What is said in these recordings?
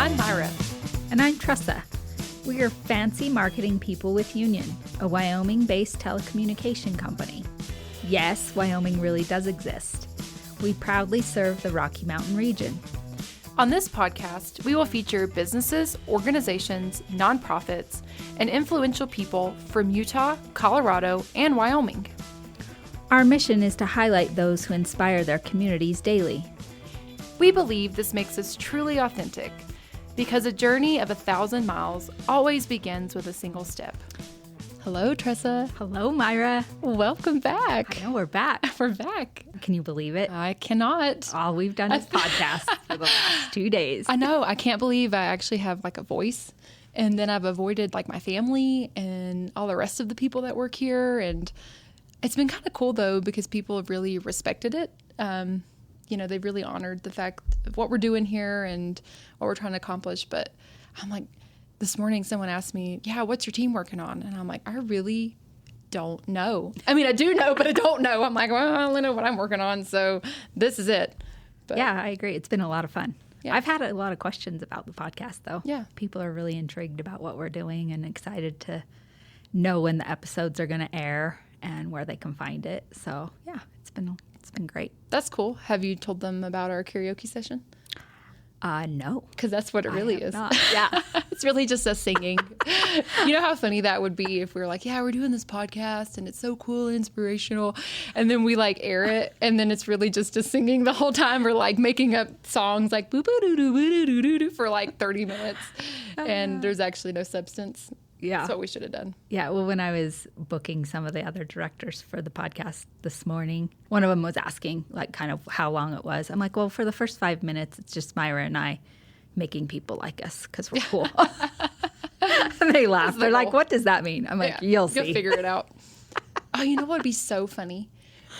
I'm Myra. And I'm Tressa. We are fancy marketing people with Union, a Wyoming-based telecommunication company. Yes, Wyoming really does exist. We proudly serve the Rocky Mountain region. On this podcast, we will feature businesses, organizations, nonprofits, and influential people from Utah, Colorado, and Wyoming. Our mission is to highlight those who inspire their communities daily. We believe this makes us truly authentic because a journey of 1,000 miles always begins with a single step. Hello, Tressa. Hello, Myra. Welcome back. I know, we're back. We're back. Can you believe it? I cannot. All we've done is podcasts for the last 2 days. I know. I can't believe I actually have like a voice. And then I've avoided like my family and all the rest of the people that work here. And it's been kind of cool though, because people have really respected it. They've really honored the fact of what we're doing here and what we're trying to accomplish. But I'm like, this morning someone asked me, what's your team working on? And I'm like, I really don't know. I mean, I do know, but I don't know. I'm like, well, I only know what I'm working on. So this is it. But, yeah, I agree. It's been a lot of fun. Yeah. I've had a lot of questions about the podcast, though. Yeah. People are really intrigued about what we're doing and excited to know when the episodes are going to air and where they can find it. So, yeah, it's been great. That's cool. Have you told them about our karaoke session? No. Because that's what it really is. Not. Yeah. It's really just us singing. You know how funny that would be if we were like, we're doing this podcast and it's so cool and inspirational. And then we like air it and then it's really just us singing the whole time or like making up songs like boo boo doo doo boo doo doo doo for like 30 minutes. And there's actually no substance. Yeah. That's what we should have done. Yeah. Well, when I was booking some of the other directors for the podcast this morning, one of them was asking like kind of how long it was. I'm like, well, for the first 5 minutes, it's just Myra and I making people like us because we're cool. And they laugh. They're like, what does that mean? I'm like, you'll see. You'll figure it out. Oh, you know what would be so funny?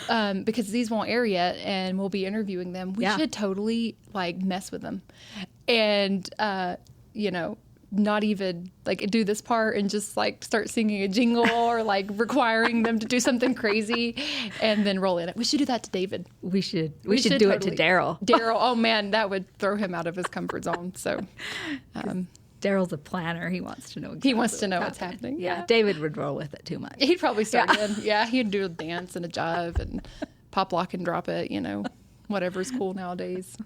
Because these won't air yet and we'll be interviewing them. We should totally like mess with them. And, not even like do this part and just like start singing a jingle or like requiring them to do something crazy and then roll in it. We should do that to David. We should do it to Daryl. Daryl, oh man, that would throw him out of his comfort zone. So Daryl's a planner. He wants to know exactly what's happening. Yeah. David would roll with it too much. He'd probably start in. Yeah, he'd do a dance and a jive and pop, lock, and drop it, whatever's cool nowadays.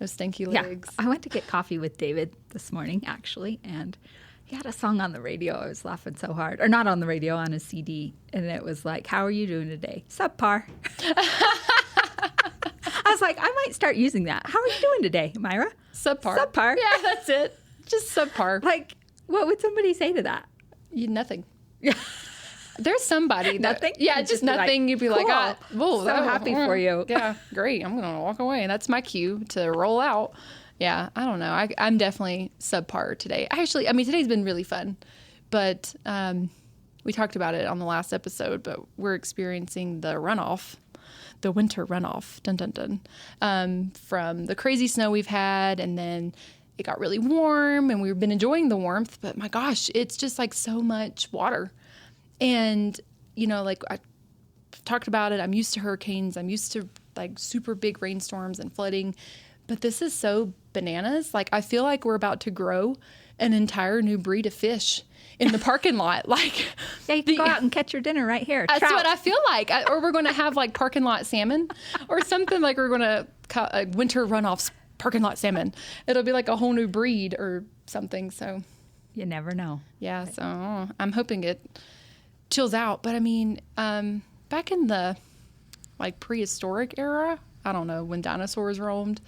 Those stinky legs. I went to get coffee with David this morning, actually, and he had a song on the radio. I was laughing so hard. Or not on the radio, on a CD. And it was like, how are you doing today? Subpar. I was like, I might start using that. How are you doing today, Myra? Subpar. Subpar. Yeah, that's it. Just subpar. Like, what would somebody say to that? Nothing. There's somebody. Nothing? Yeah, just nothing. Like, you'd be cool. like, so happy for you. Yeah, great. I'm going to walk away. That's my cue to roll out. Yeah, I don't know. I'm definitely subpar today. Today's been really fun. But we talked about it on the last episode, but we're experiencing the winter runoff, dun, dun, dun, from the crazy snow we've had. And then it got really warm and we've been enjoying the warmth. But my gosh, it's just like so much water. And, like I talked about it, I'm used to hurricanes. I'm used to like super big rainstorms and flooding. But this is so bananas. Like I feel like we're about to grow an entire new breed of fish in the parking lot. Like you can go out and catch your dinner right here. That's Trout. what I feel like. Or we're going to have like parking lot salmon or something like we're going to winter runoffs parking lot salmon. It'll be like a whole new breed or something. So you never know. Yeah. So I'm hoping it chills out. But back in the like prehistoric era, I don't know, when dinosaurs roamed,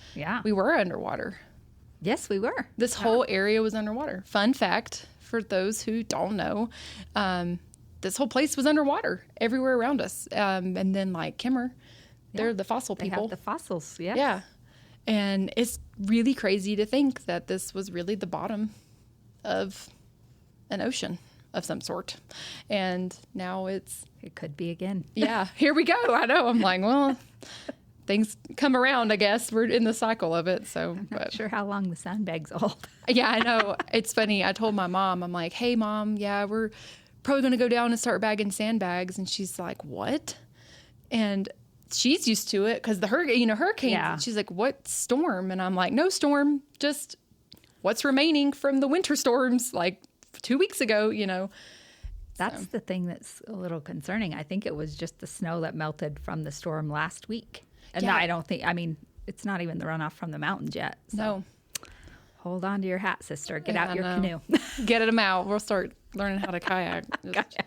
we were underwater. Yes, we were. This whole area was underwater. Fun fact for those who don't know, this whole place was underwater everywhere around us. And then like Kimmer, they're the fossil people. They have the fossils, yes. Yeah. And it's really crazy to think that this was really the bottom of an ocean of some sort. And now it could be again. Yeah, here we go. I know. I'm like, well, things come around, I guess. We're in the cycle of it. So I'm not sure how long the sandbags hold. Yeah, I know. It's funny. I told my mom, I'm like, hey, Mom, we're probably going to go down and start bagging sandbags. And she's like, what? And she's used to it because the hurricanes. Yeah. She's like, what storm? And I'm like, no storm, just what's remaining from the winter storms like 2 weeks ago, That's the thing that's a little concerning. I think it was just the snow that melted from the storm last week. And Yeah. I don't think, it's not even the runoff from the mountains yet. So No. hold on to your hat, sister. Get out I your know. canoe. Get them out. We'll start learning how to kayak. Gotcha.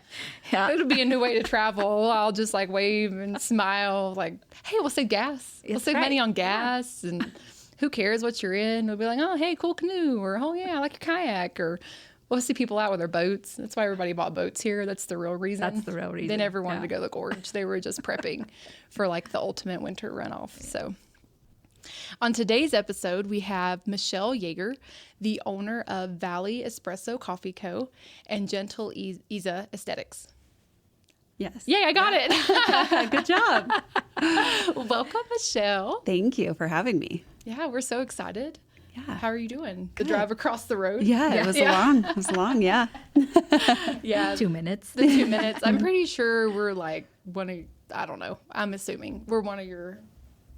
Yeah. It'll be a new way to travel. I'll just like wave and smile like, hey, we'll save gas. We'll That's save money right. on gas. And who cares what you're in? We'll be like, oh, hey, cool canoe. Or, oh, yeah, I like your kayak. Or we'll see people out with their boats. That's why everybody bought boats here. That's the real reason. That's the real reason. They never wanted Yeah. to go to the gorge. They were just prepping for like the ultimate winter runoff. So on today's episode, we have Michelle Jaeger, the owner of Valley Espresso Coffee Co. and Gentilezaa Esthetics. Yes. Yay, I got it. Good job. Welcome, Michelle. Thank you for having me. Yeah, we're so excited. Yeah. How are you doing? The drive across the road? Yeah, it was long. Yeah. Yeah. 2 minutes. The 2 minutes. I'm pretty sure we're like I don't know. I'm assuming we're one of your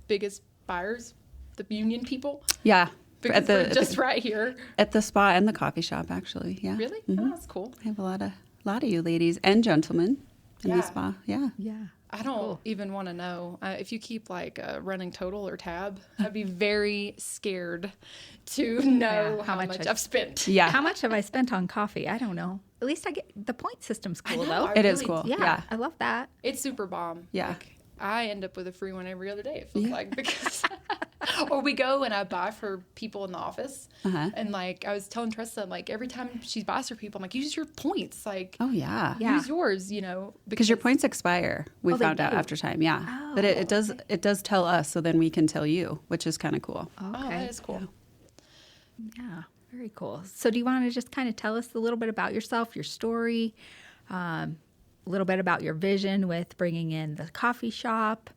biggest buyers, the union people. Yeah. Because we're just right here. At the spa and the coffee shop, actually. Yeah. Really? Oh, that's cool. I have a lot of you ladies and gentlemen in Yeah. the spa. Yeah. Yeah. I don't even want to know. If you keep like a running total or tab, I'd be very scared to know Yeah, how much I've spent. Yeah. How much have I spent on coffee? I don't know. At least I get the point system's cool, know, though. I It is really- cool. Yeah, Yeah. I love that. It's super bomb. Yeah. Like, I end up with a free one every other day, it feels like, because, or we go and I buy for people in the office. Uh-huh. And like, I was telling Tressa, like, every time she buys for people, I'm like, use your points. Like, Oh, yeah. Yeah. use yours, Because your points expire. We Oh, they found out do? after time. Yeah. But it does tell us, so then we can tell you, which is kind of cool. Oh, Okay. that is cool. Yeah, very cool. So do you want to just kind of tell us a little bit about yourself, your story, a little bit about your vision with bringing in the coffee shop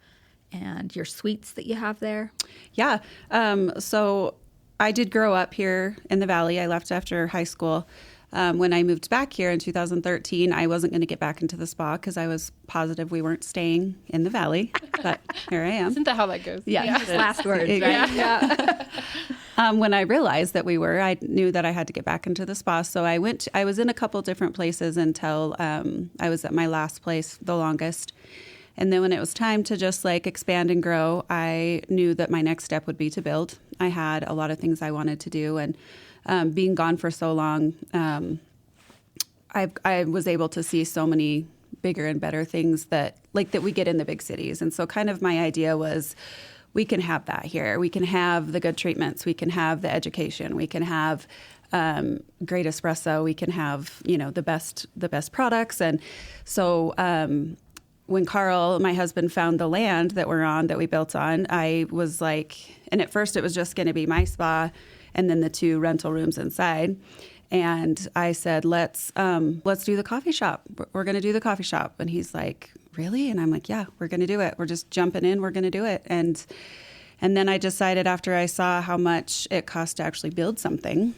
and your suites that you have there? Yeah. So I did grow up here in the Valley. I left after high school. When I moved back here in 2013, I wasn't going to get back into the spa because I was positive we weren't staying in the Valley. But here I am. Isn't that how that goes? Yeah. Last words, right? Yeah. When I realized that we were, I knew that I had to get back into the spa. So I was in a couple different places until I was at my last place the longest. And then when it was time to just like expand and grow, I knew that my next step would be to build. I had a lot of things I wanted to do. And being gone for so long, I was able to see so many bigger and better things that we get in the big cities. And so kind of my idea was, we can have that here. We can have the good treatments. We can have the education. We can have great espresso. We can have, the best products. And so when Carl, my husband, found the land that we're on, that we built on, I was like, and at first it was just going to be my spa and then the 2 rental rooms inside. And I said, let's do the coffee shop. We're going to do the coffee shop. And he's like, really? And I'm like, yeah, we're going to do it. We're just jumping in. We're going to do it. And then I decided, after I saw how much it cost to actually build something.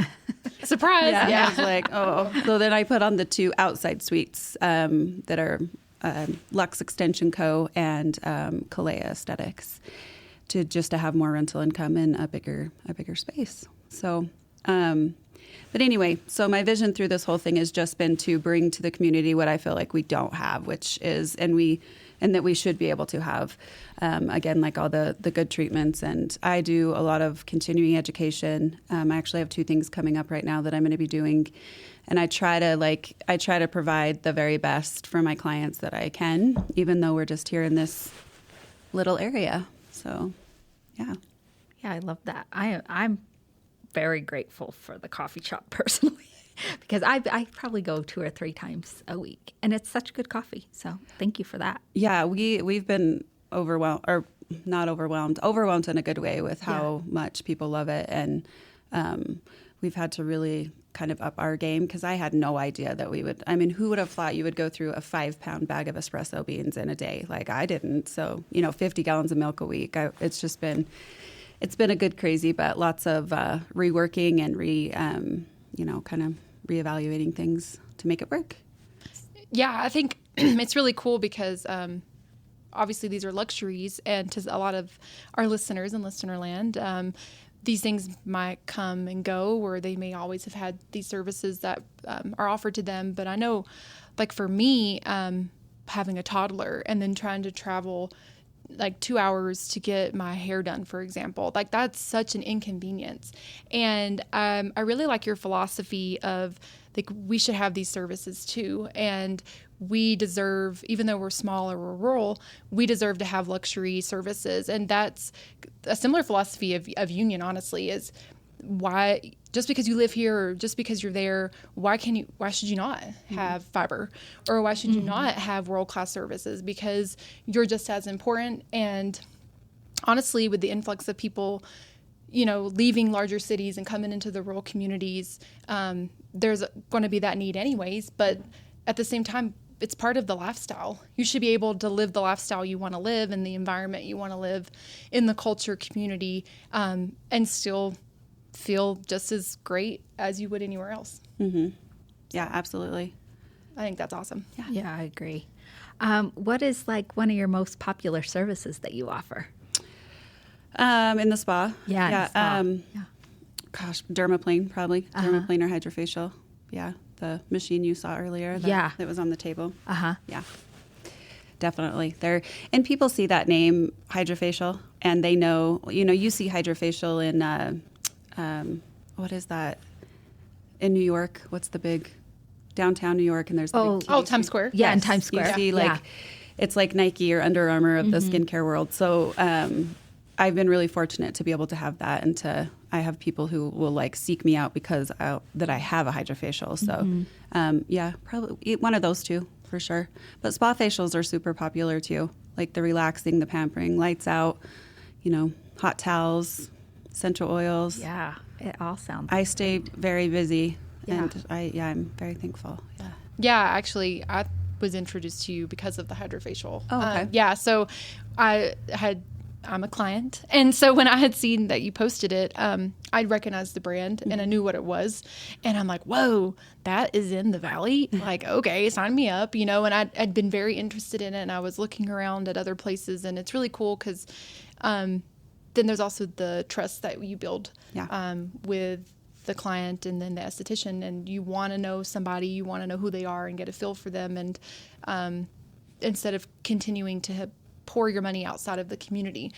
Surprise. Yeah. I was like, oh. So then I put on the 2 outside suites that are Lux Extension Co. and Gentilezaa Esthetics, to have more rental income and a bigger space. So, but anyway, so my vision through this whole thing has just been to bring to the community what I feel like we don't have, which is, and that we should be able to have, again, like all the good treatments. And I do a lot of continuing education. I actually have 2 things coming up right now that I'm going to be doing. And I try to provide the very best for my clients that I can, even though we're just here in this little area. So, yeah. Yeah, I love that. I'm very grateful for the coffee shop personally, because I probably go 2 or 3 times a week, and it's such good coffee. So thank you for that. Yeah, we've been overwhelmed, or not overwhelmed in a good way with how much people love it. And we've had to really kind of up our game, because I had no idea that we would. I mean, who would have thought you would go through a 5-pound bag of espresso beans in a day? Like, I didn't. So, 50 gallons of milk a week. It's been a good crazy, but lots of reworking and kind of reevaluating things to make it work. Yeah, I think it's really cool because obviously these are luxuries, and to a lot of our listeners in listener land, these things might come and go, where they may always have had these services that are offered to them. But I know, like for me, having a toddler and then trying to travel like 2 hours to get my hair done, for example, like that's such an inconvenience. And I really like your philosophy of like we should have these services too. And we deserve, even though we're small or we're rural, we deserve to have luxury services. And that's a similar philosophy of union, honestly, is why, just because you live here or just because you're there, why should you not have fiber, or why should you not have world-class services? Because you're just as important. And honestly, with the influx of people, leaving larger cities and coming into the rural communities, there's going to be that need anyways. But at the same time, it's part of the lifestyle. You should be able to live the lifestyle you want to live in the environment you want to live in the culture community, and still feel just as great as you would anywhere else. Mm-hmm. Yeah, absolutely. I think that's awesome. Yeah, I agree. What is like one of your most popular services that you offer? In the spa. Yeah. Yeah. In the spa. Gosh, dermaplane probably. Dermaplane or hydrofacial. Yeah. The machine you saw earlier. That was on the table. Yeah. Definitely. And people see that name, hydrofacial, and they know, you see hydrofacial in, what is that? In New York, what's the big downtown New York? And there's the big Times Square. Yeah, in Times Square. You see, it's like Nike or Under Armour of the skincare world. So I've been really fortunate to be able to have that, and I have people who will seek me out because that I have a hydrofacial. So yeah, probably one of those two for sure. But spa facials are super popular too, like the relaxing, the pampering, lights out, hot towels, essential oils. Yeah, it all sounds. I stay very busy, and I'm very thankful. Yeah. Yeah, actually, I was introduced to you because of the hydrofacial. Oh, okay. Yeah, so I'm a client, and so when I had seen that you posted it, I recognized the brand and I knew what it was, and I'm like, whoa, that is in the Valley? Like, okay, sign me up, and I'd been very interested in it, and I was looking around at other places, and it's really cool because then there's also the trust that you build with the client and then the esthetician, and you want to know somebody, you want to know who they are and get a feel for them, and instead of continuing to pour your money outside of the community,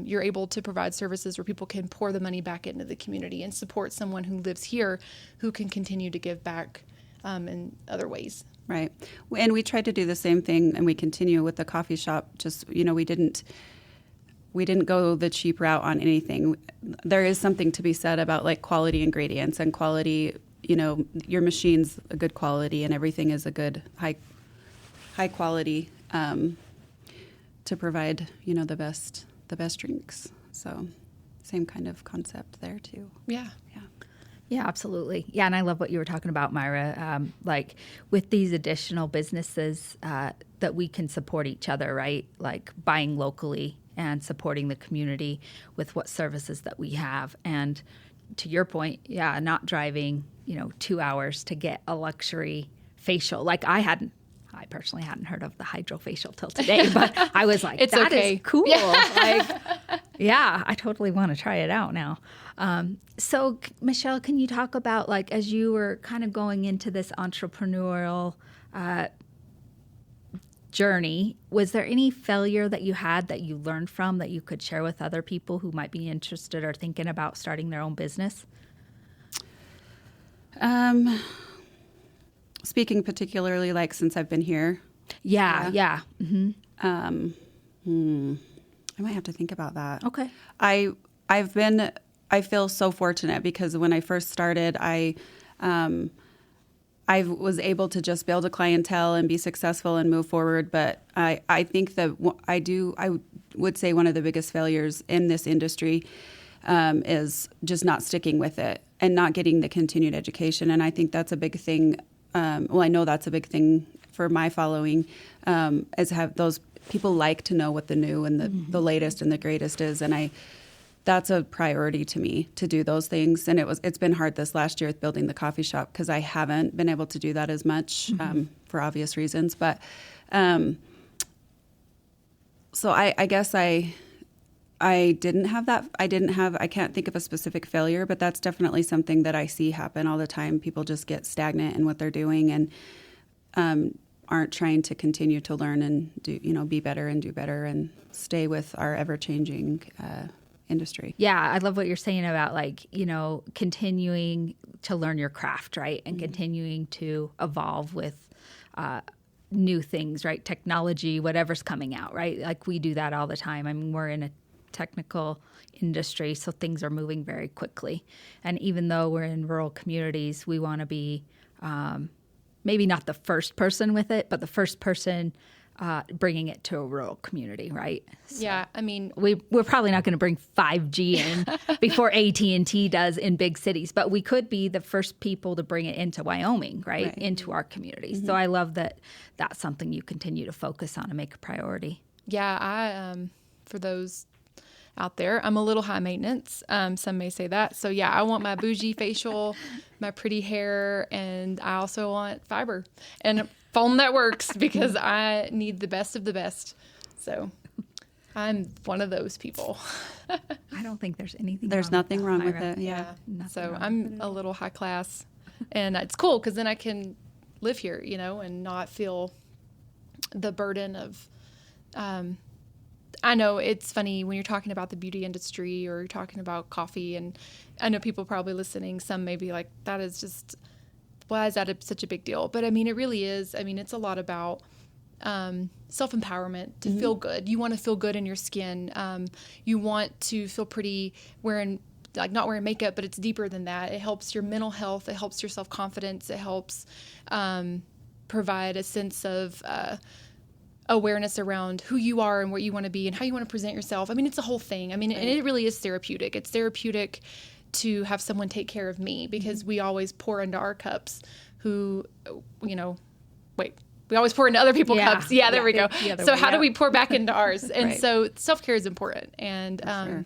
you're able to provide services where people can pour the money back into the community and support someone who lives here who can continue to give back in other ways. Right. And we tried to do the same thing, and we continue with the coffee shop. Just, we didn't go the cheap route on anything. There is something to be said about quality ingredients and quality, your machine's a good quality and everything is a good high quality to provide, the best drinks. So same kind of concept there too. Yeah. Yeah, absolutely. Yeah, and I love what you were talking about, Myra. With these additional businesses that we can support each other, right? Like buying locally and supporting the community with what services that we have. And to your point, not driving, 2 hours to get a luxury facial. I personally hadn't heard of the hydrofacial till today, but I was like, it's that okay. is cool. I totally want to try it out now. So Michelle, can you talk about as you were kind of going into this entrepreneurial journey, was there any failure that you had that you learned from that you could share with other people who might be interested or thinking about starting their own business? Speaking particularly since I've been here. Yeah. Mm-hmm. I might have to think about that. Okay. I feel so fortunate because when I first started, I was able to just build a clientele and be successful and move forward. But I think that I would say one of the biggest failures in this industry is just not sticking with it and not getting the continued education. And I think that's a big thing. I know that's a big thing for my following, is have those people like to know what the new and the latest and the greatest is. And that's a priority to me to do those things. And it's been hard this last year with building the coffee shop because I haven't been able to do that as much for obvious reasons. But so I guess I didn't have that. I can't think of a specific failure, but that's definitely something that I see happen all the time. People just get stagnant in what they're doing and aren't trying to continue to learn and do, be better and do better and stay with our ever-changing industry. Yeah, I love what you're saying about continuing to learn your craft, right? And continuing to evolve with new things, right? Technology, whatever's coming out, right? Like we do that all the time. I mean, we're in a technical industry, so things are moving very quickly. And even though we're in rural communities, we want to be maybe not the first person with it, but the first person bringing it to a rural community, right? So yeah, I mean, we're probably not going to bring 5G in before AT&T does in big cities, but we could be the first people to bring it into Wyoming, right? Into our communities. So I love that that's something you continue to focus on and make a priority. Yeah, I for those out there, I'm a little high maintenance. Some may say that. So yeah, I want my bougie facial, my pretty hair, and I also want fiber and foam that works because I need the best of the best. So I'm one of those people. I don't think there's anything. There's nothing wrong with it. Yeah. So I'm a little high class, and it's cool because then I can live here, and not feel the burden of. I know it's funny when you're talking about the beauty industry or you're talking about coffee, and I know people probably listening, some may be like, that is just, why is that such a big deal? But I mean, it really is. I mean, it's a lot about self-empowerment to feel good. You want to feel good in your skin. You want to feel pretty not wearing makeup, but it's deeper than that. It helps your mental health. It helps your self-confidence. It helps provide a sense of awareness around who you are and what you want to be and how you want to present yourself. I mean, it's a whole thing. I mean, and it really is therapeutic. It's therapeutic to have someone take care of me because we always pour into our cups we always pour into other people's cups. Yeah, there we go. So how do we pour back into ours? And so self-care is important. And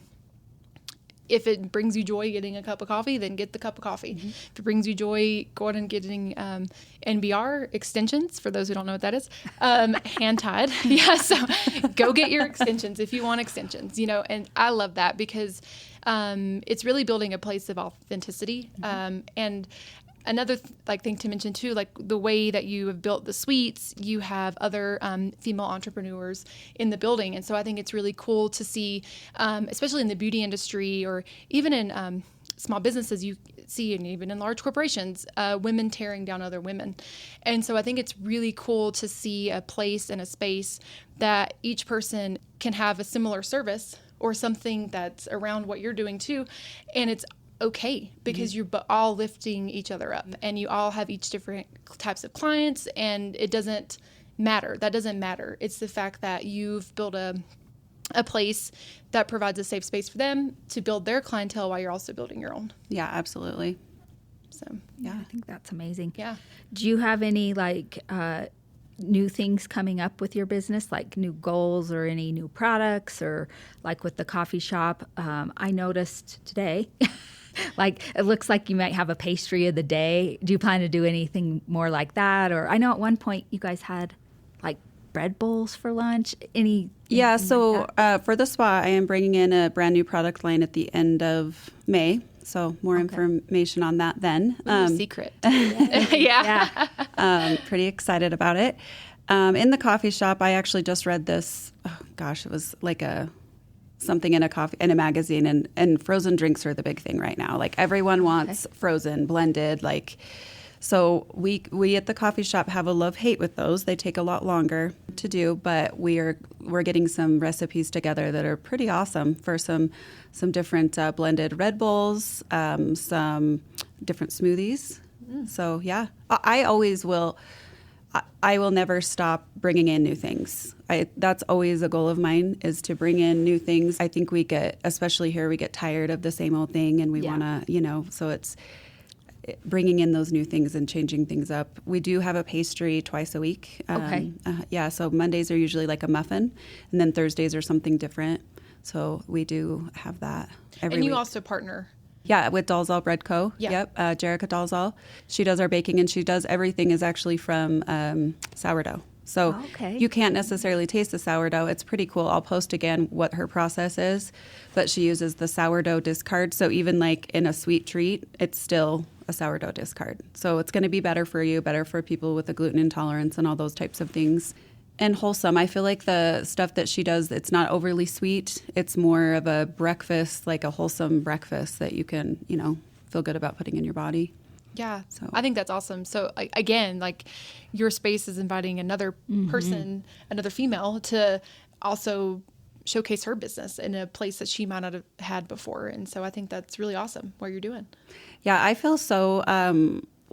if it brings you joy getting a cup of coffee, then get the cup of coffee. If it brings you joy going and getting NBR extensions, for those who don't know what that is, hand-tied. Yeah, so go get your extensions if you want extensions, and I love that because it's really building a place of authenticity. And another thing to mention too, like the way that you have built the suites, you have other female entrepreneurs in the building. And so I think it's really cool to see, especially in the beauty industry or even in small businesses, you see, and even in large corporations, women tearing down other women. And so I think it's really cool to see a place and a space that each person can have a similar service or something that's around what you're doing too. And it's okay because you're all lifting each other up and you all have each different types of clients, and it doesn't matter. That doesn't matter. It's the fact that you've built a place that provides a safe space for them to build their clientele while you're also building your own. Yeah, absolutely. So yeah, I think that's amazing. Yeah. Do you have any new things coming up with your business, like new goals or any new products, or like with the coffee shop? I noticed today it looks like you might have a pastry of the day. Do you plan to do anything more like that? Or I know at one point you guys had like bread bowls for lunch. Yeah, so for the spa, I am bringing in a brand new product line at the end of May. So more information on that then. Secret. Yeah. Pretty excited about it. In the coffee shop, I actually just read this. Oh, gosh, it was like something in a magazine, and frozen drinks are the big thing right now. Like everyone wants frozen, blended, so we at the coffee shop have a love-hate with those. They take a lot longer to do, but we're getting some recipes together that are pretty awesome for some different blended Red Bulls, some different smoothies. So yeah, I always will. I will never stop bringing in new things. That's always a goal of mine, is to bring in new things. I think especially here, we get tired of the same old thing, and we want to, so it's bringing in those new things and changing things up. We do have a pastry twice a week. So Mondays are usually like a muffin, and then Thursdays are something different. So we do have that every week. And you also partner. Yeah, with Dalzall Bread Co. Yeah. Yep, Jerica Dalzall. She does our baking, and she does everything is actually from sourdough. So Okay. you can't necessarily taste the sourdough. It's pretty cool. I'll post again what her process is, but she uses the sourdough discard. So even like in a sweet treat, it's still a sourdough discard. So it's going to be better for you, better for people with a gluten intolerance and all those types of things. And wholesome. I feel like the stuff that she does, it's not overly sweet. It's more of a breakfast, like a wholesome breakfast that you can, feel good about putting in your body. Yeah. So I think that's awesome. So again, like your space is inviting another person, another female to also showcase her business in a place that she might not have had before. And so I think that's really awesome what you're doing. Yeah, I feel so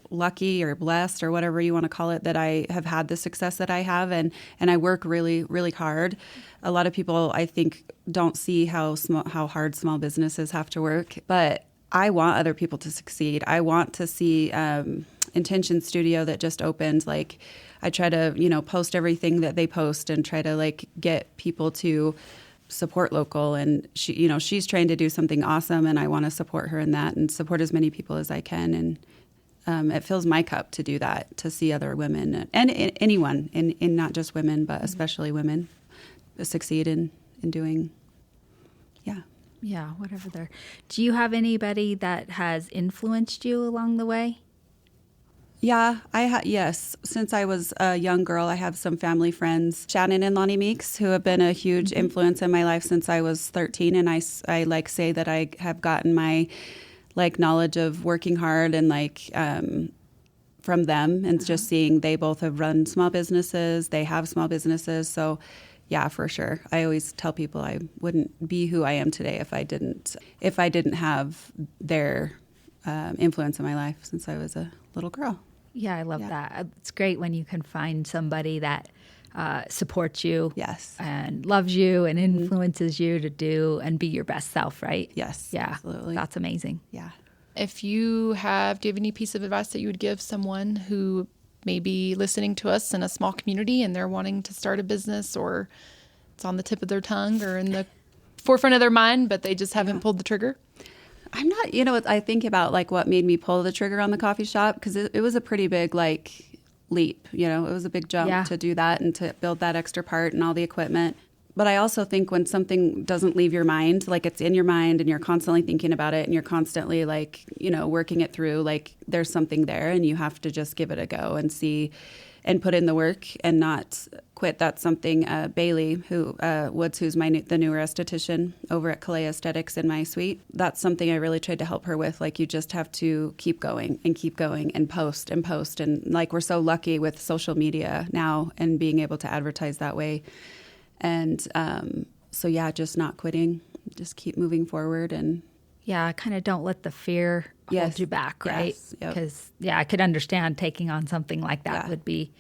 lucky or blessed or whatever you want to call it that I have had the success that I have, and I work really, really hard. A lot of people, I think, don't see how hard small businesses have to work, but I want other people to succeed. I want to see Intention Studio that just opened. Like, I try to, post everything that they post and try to like get people to support local. And she, she's trying to do something awesome, and I want to support her in that and support as many people as I can. And it fills my cup to do that, to see other women and anyone, in not just women, but especially women, succeed in doing, yeah. Yeah, whatever they're. Do you have anybody that has influenced you along the way? Yeah, yes. Since I was a young girl, I have some family friends, Shannon and Lonnie Meeks, who have been a huge influence in my life since I was 13. And I like say that I have gotten my like knowledge of working hard and like from them, and just seeing they both have run small businesses. They have small businesses. So yeah, for sure. I always tell people I wouldn't be who I am today if I didn't have their influence in my life since I was a little girl. Yeah, I love that. It's great when you can find somebody that supports you, Yes, and loves you and influences you to do and be your best self, right? yes, Yeah, absolutely. that's amazing. Yeah. Do you have any piece of advice that you would give someone who may be listening to us in a small community and they're wanting to start a business, or it's on the tip of their tongue or in the forefront of their mind, but they just haven't pulled the trigger? I'm not, I think about like what made me pull the trigger on the coffee shop, because it was a pretty big like leap, it was a big jump to do that and to build that extra part and all the equipment. But I also think when something doesn't leave your mind, like it's in your mind and you're constantly thinking about it and you're constantly like, working it through, like there's something there and you have to just give it a go and see and put in the work and not quit. That's something Bailey Woods, who's the newer esthetician over at Gentilezaa Esthetics in my suite. That's something I really tried to help her with. Like, you just have to keep going and post and post. And like, we're so lucky with social media now and being able to advertise that way. And so yeah, just not quitting, just keep moving forward. And yeah, kind of don't let the fear hold you back, right? Because I could understand taking on something like that would be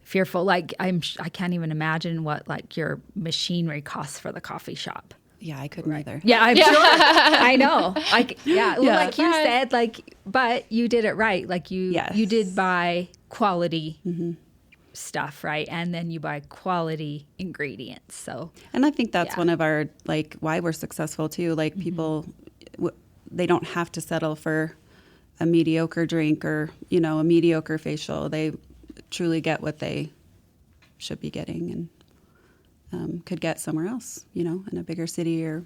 fearful. Like I can't even imagine what like your machinery costs for the coffee shop. Yeah, I couldn't either. Yeah, I'm sure. I know. Like you said, like, but you did it right. Like you did buy quality stuff, right? And then you buy quality ingredients. So, and I think that's one of our like why we're successful too. Like people, they don't have to settle for a mediocre drink or a mediocre facial. They truly get what they should be getting and could get somewhere else, in a bigger city or.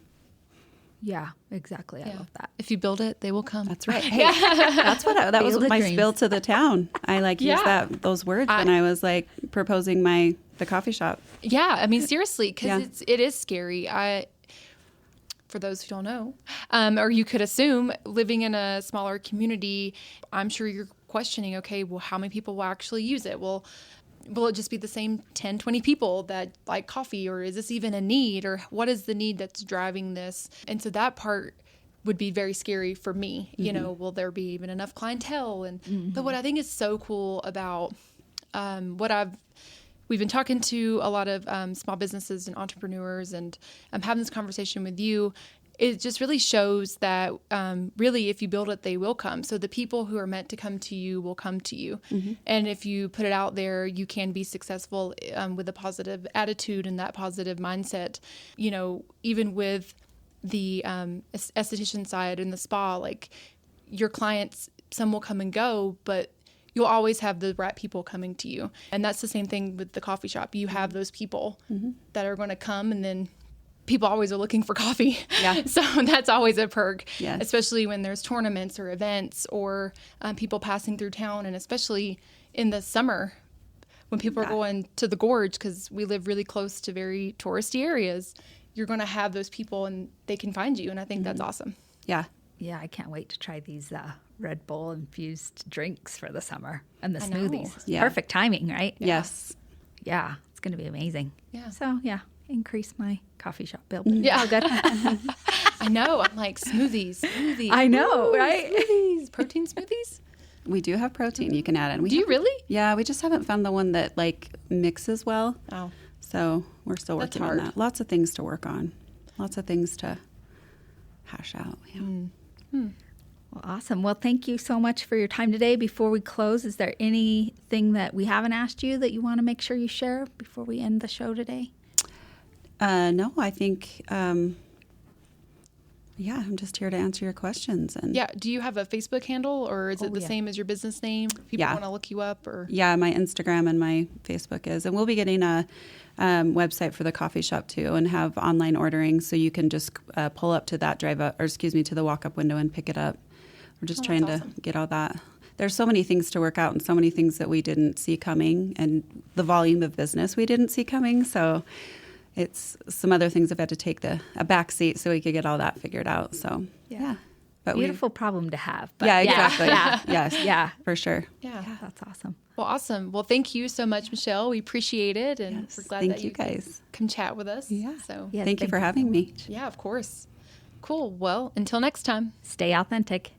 Yeah, exactly. I love that. If you build it, they will come. That's right. Hey, that's what that was my spill to the town. I used those words when I was like proposing the coffee shop. Yeah, I mean seriously, because it is scary. For those who don't know, or you could assume, living in a smaller community, I'm sure you're questioning, okay, well, how many people will actually use it? Will it just be the same 10, 20 people that like coffee, or is this even a need, or what is the need that's driving this? And so that part would be very scary for me. Will there be even enough clientele? And but what I think is so cool about we've been talking to a lot of small businesses and entrepreneurs, and I'm having this conversation with you. It just really shows that really, if you build it, they will come. So the people who are meant to come to you will come to you. And if you put it out there, you can be successful with a positive attitude and that positive mindset. Even with the esthetician side and the spa, like your clients, some will come and go, but you'll always have the right people coming to you. And that's the same thing with the coffee shop. You have those people that are going to come, and then people always are looking for coffee. Yeah. So that's always a perk, Yes. especially when there's tournaments or events or people passing through town, and especially in the summer when people are going to the gorge, because we live really close to very touristy areas. You're going to have those people and they can find you. And I think that's awesome. Yeah. Yeah, I can't wait to try these Red Bull infused drinks for the summer and the I know. smoothies. Yeah. Perfect timing, right? Yes. Yeah, it's going to be amazing. Yeah. So, yeah, increase my coffee shop bill. Yeah. All good. I know. I'm like, smoothies. I know, Ooh, right? Smoothies. Protein smoothies? We do have protein you can add in. Do you really? Yeah, we just haven't found the one that like mixes well. Oh. So we're still That's working on hard. that. Lots of things to work on. Lots of things to hash out. Yeah. Well, awesome. Well, thank you so much for your time today. Before we close, is there anything that we haven't asked you that you want to make sure you share before we end the show today? No, I think, yeah, I'm just here to answer your questions. And Yeah. Do you have a Facebook handle, or is it the yeah. same as your business name? People Yeah. want to look you up, or yeah, my Instagram and my Facebook is. And we'll be getting a website for the coffee shop too, and have online ordering, so you can just pull up to that to the walk-up window and pick it up. We're just trying that's to awesome. get all that. There's so many things to work out and so many things that we didn't see coming, and the volume of business we didn't see coming. So it's some other things have had to take a back seat so we could get all that figured out. So yeah. But Beautiful problem to have. But Yeah, exactly. Yeah. Yes. Yeah. For sure. yeah. That's awesome. Well, awesome. Well, thank you so much, Michelle. We appreciate it, and Yes. we're glad Thank that you guys. come chat with us. Yeah. So Yes, Thank you for having me. yeah, of course. Cool. Well, until next time. Stay authentic.